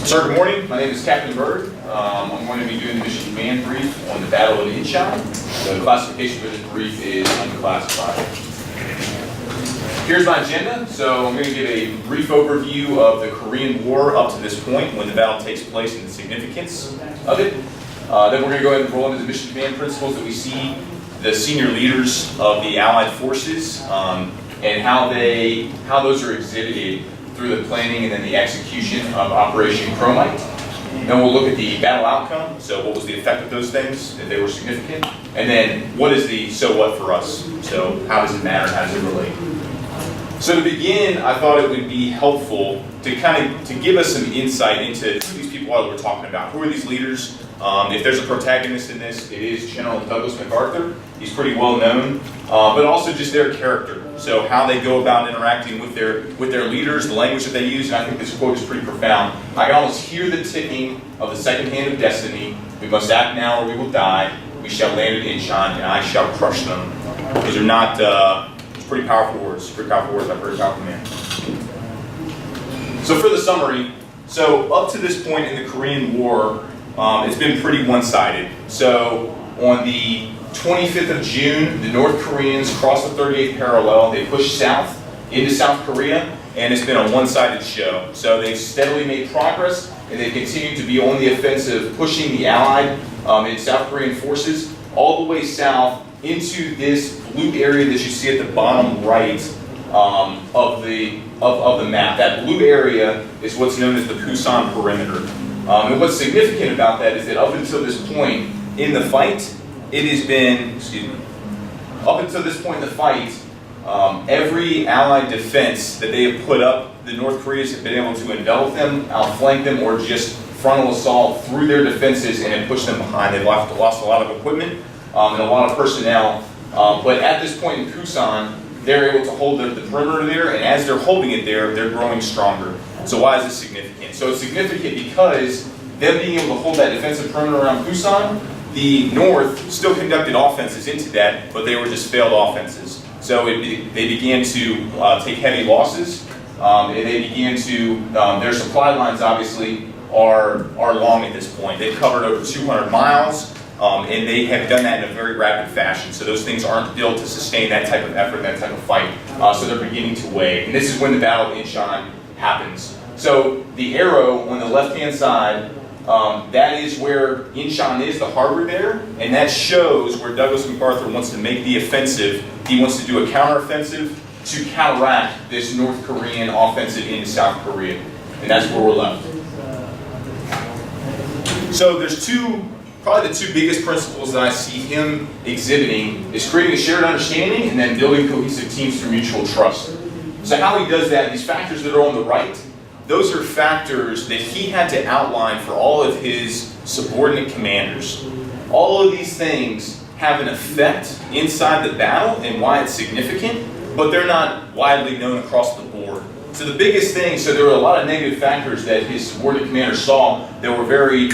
Sir, good morning. My name is Captain Bird. I'm going to be doing the mission command brief on the Battle of Inchon. The classification for this brief is unclassified. Here's my agenda. So I'm going to give a brief overview of the Korean War up to this point, when the battle takes place and the significance of it. Then we're going to go ahead and roll into the mission command principles that we see the senior leaders of the Allied forces and how those are exhibited through the planning and then the execution of Operation Chromite. Then we'll look at the battle outcome, so what was the effect of those things, if they were significant, and then what is the so what for us, so how does it matter, how does it relate. So to begin, I thought it would be helpful to give us some insight into who these people are that we're talking about. Who are these leaders? If there's a protagonist in this, it is General Douglas MacArthur. He's pretty well known, but also just their character. So how they go about interacting with their leaders, the language that they use, and I think this quote is pretty profound. I can almost hear the ticking of the second hand of destiny. We must act now or we will die. We shall land at Inchon and I shall crush them. These are not, it's pretty powerful words. Pretty powerful words by a very powerful man. So for the summary, so up to this point in the Korean War, it's been pretty one-sided. So on the 25th of June, the North Koreans crossed the 38th parallel. They pushed south into South Korea, and it's been a one-sided show. So they've steadily made progress, and they continue to be on the offensive, pushing the Allied and South Korean forces all the way south into this blue area that you see at the bottom right of the map. That blue area is what's known as the Pusan perimeter. And what's significant about that is that up until this point in the fight, it has been, up until this point in the fight, every Allied defense that they have put up, the North Koreans have been able to envelop them, outflank them, or just frontal assault through their defenses and then push them behind. They've lost a lot of equipment and a lot of personnel. But at this point in Pusan, they're able to hold the perimeter there, and as they're holding it there, they're growing stronger. So why is this significant? So it's significant because them being able to hold that defensive perimeter around Pusan, the North still conducted offenses into that, but they were just failed offenses. So they began to take heavy losses, and they began to, their supply lines obviously are long at this point. They've covered over 200 miles, and they have done that in a very rapid fashion. So those things aren't built to sustain that type of effort, that type of fight. So they're beginning to wave. And this is when the Battle of Inchon happens. So the arrow on the left-hand side, that is where Inchon is, the harbor there, and that shows where Douglas MacArthur wants to make the offensive. He wants to do a counteroffensive to counteract this North Korean offensive into South Korea, and that's where we're left. So there's probably the two biggest principles that I see him exhibiting is creating a shared understanding and then building cohesive teams through mutual trust. So how he does that, these factors that are on the right, those are factors that he had to outline for all of his subordinate commanders. All of these things have an effect inside the battle and why it's significant, but they're not widely known across the board. So the biggest thing, so there were a lot of negative factors that his subordinate commanders saw that were very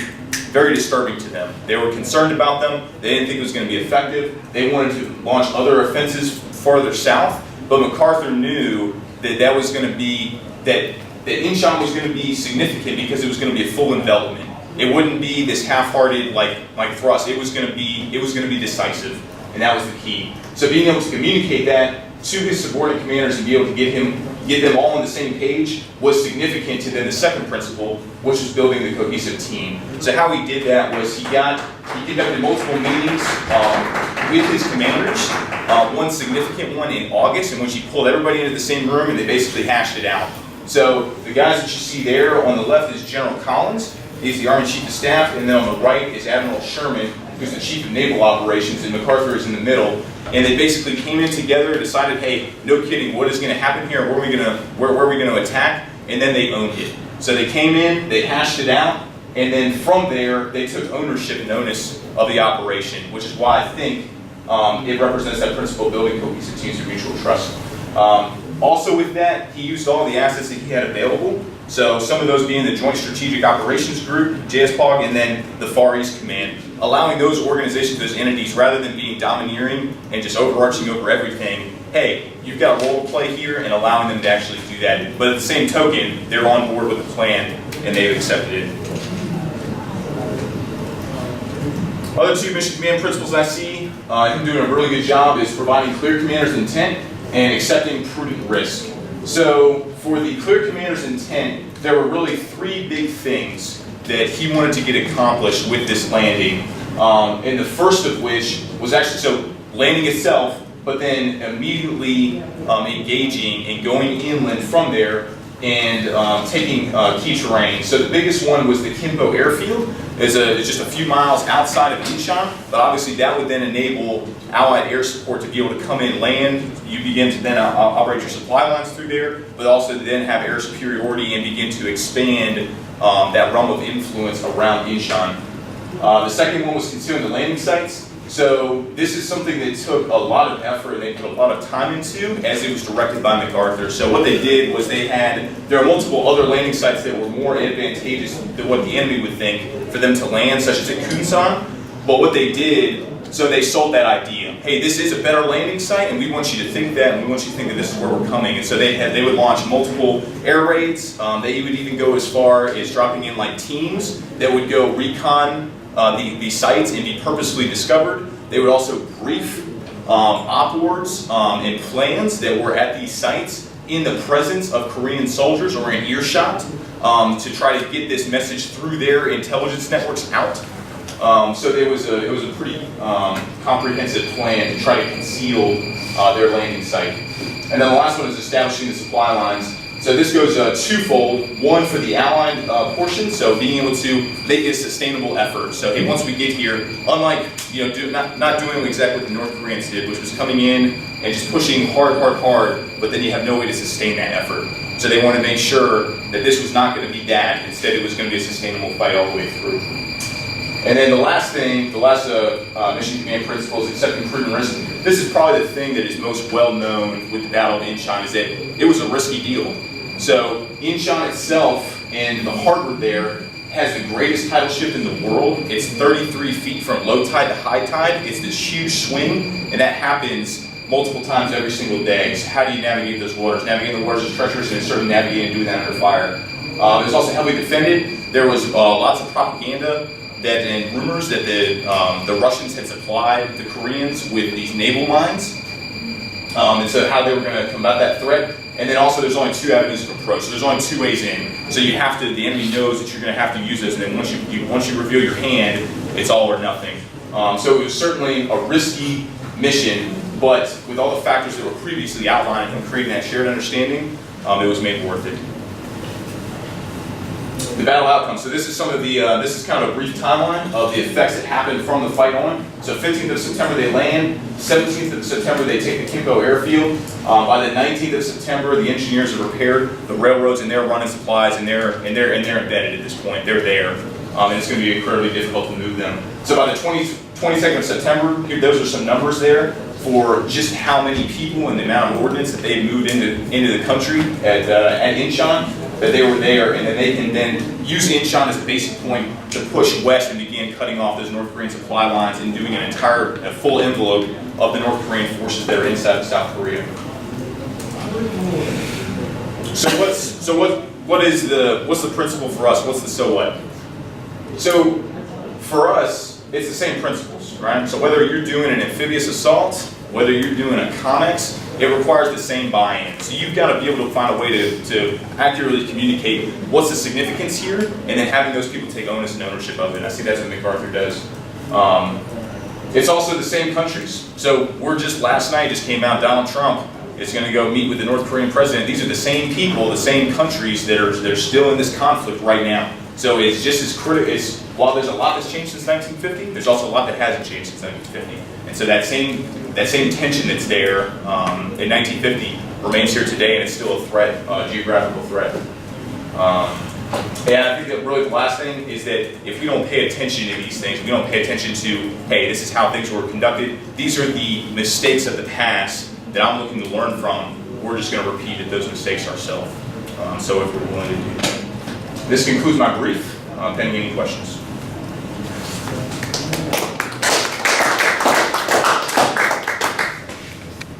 disturbing to them. They were concerned about them. They didn't think it was going to be effective. They wanted to launch other offenses farther south, but MacArthur knew that that was going to be, that Inchon was going to be significant because it was going to be a full envelopment. It wouldn't be this half-hearted like thrust. It was going to be decisive, and that was the key. So being able to communicate that to his subordinate commanders and be able to get them all on the same page was significant to then the second principle, which was building the cohesive team. So how he did that was he conducted multiple meetings with his commanders. One significant one in August in which he pulled everybody into the same room and they basically hashed it out. So the guys that you see there on the left is General Collins. He's the Army Chief of Staff, and then on the right is Admiral Sherman, who's the Chief of Naval Operations, and MacArthur is in the middle. And they basically came in together, decided, hey, no kidding, what is going to happen here? Where are we going to attack? And then they owned it. So they came in, they hashed it out, and then from there they took ownership and onus of the operation, which is why I think it represents that principle of building cohesive teams through mutual trust. Also with that, he used all the assets that he had available. So some of those being the Joint Strategic Operations Group, JSPOG, and then the Far East Command. Allowing those organizations, those entities, rather than being domineering and just overarching over everything, hey, you've got a role to play here, and allowing them to actually do that. But at the same token, they're on board with the plan and they've accepted it. Other two mission command principles I see him doing a really good job is providing clear commander's intent and accepting prudent risk. So for the clear commander's intent, there were really three big things that he wanted to get accomplished with this landing. And the first of which was actually, so landing itself, but then immediately engaging and going inland from there and taking key terrain. So the biggest one was the Kimpo Airfield. It's just a few miles outside of Incheon, but obviously that would then enable Allied air support to be able to come in, land. You begin to then operate your supply lines through there, but also then have air superiority and begin to expand that realm of influence around Incheon. The second one was concealing the landing sites. So this is something that took a lot of effort and they put a lot of time into as it was directed by MacArthur. So what they did was there are multiple other landing sites that were more advantageous than what the enemy would think for them to land, such as at Kunsan. But what they did, so they sold that idea. Hey, this is a better landing site and we want you to think that and we want you to think that this is where we're coming. And so they would launch multiple air raids. They would even go as far as dropping in like teams that would go recon the sites and be purposefully discovered. They would also brief op wards and plans that were at these sites in the presence of Korean soldiers or in earshot to try to get this message through their intelligence networks out. So it was a pretty comprehensive plan to try to conceal their landing site. And then the last one is establishing the supply lines. So this goes twofold. One for the Allied portion, so being able to make it a sustainable effort. So hey, once we get here, unlike not doing exactly what the North Koreans did, which was coming in and just pushing hard, but then you have no way to sustain that effort. So they wanted to make sure that this was not going to be that. Instead, it was going to be a sustainable fight all the way through. And then the last mission command principle is accepting prudent risk. This is probably the thing that is most well known with the Battle of Incheon, is that it was a risky deal. So Incheon itself and the harbor there has the greatest tidal shift in the world. It's 33 feet from low tide to high tide. It's this huge swing, and that happens multiple times every single day. So how do you navigate those waters? Navigating the waters is treacherous, and certainly navigating and doing that under fire. It's also heavily defended. There was lots of propaganda and rumors that the Russians had supplied the Koreans with these naval mines, and so how they were going to combat that threat. And then also there's only two avenues of approach, so there's only two ways in. So you have to, the enemy knows that you're going to have to use this, and then once you reveal your hand, it's all or nothing. So it was certainly a risky mission, but with all the factors that were previously outlined and creating that shared understanding, it was made worth it. The battle outcome. So this is some of the, this is kind of a brief timeline of the effects that happened from the fight on. So 15th of September they land, 17th of September they take the Kimpo airfield. By the 19th of September the engineers have repaired the railroads and they're running supplies and they're embedded at this point. They're there. And it's going to be incredibly difficult to move them. So by the 22nd of September, here, those are some numbers there for just how many people and the amount of ordnance that they moved into the country at Incheon. That they were there, and then they can then use Incheon as a basic point to push west and begin cutting off those North Korean supply lines and doing a full envelope of the North Korean forces that are inside of South Korea. So what's the principle for us? What's the so what? So for us, it's the same principles, right? So whether you're doing an amphibious assault, whether you're doing a COMEX, it requires the same buy-in. So you've got to be able to find a way to accurately communicate what's the significance here, and then having those people take onus and ownership of it. And I see that's what MacArthur does. It's also the same countries. So last night just came out, Donald Trump is going to go meet with the North Korean president. These are the same people, the same countries that are still in this conflict right now. So it's just as critical. While there's a lot that's changed since 1950, there's also a lot that hasn't changed since 1950. And so that same tension that's there in 1950 remains here today, and it's still a threat, a geographical threat. And I think that really the last thing is that if we don't pay attention to these things, we don't pay attention to, hey, this is how things were conducted. These are the mistakes of the past that I'm looking to learn from. We're just going to repeat those mistakes ourselves. So if we're willing to do that. This concludes my brief. Pending any questions.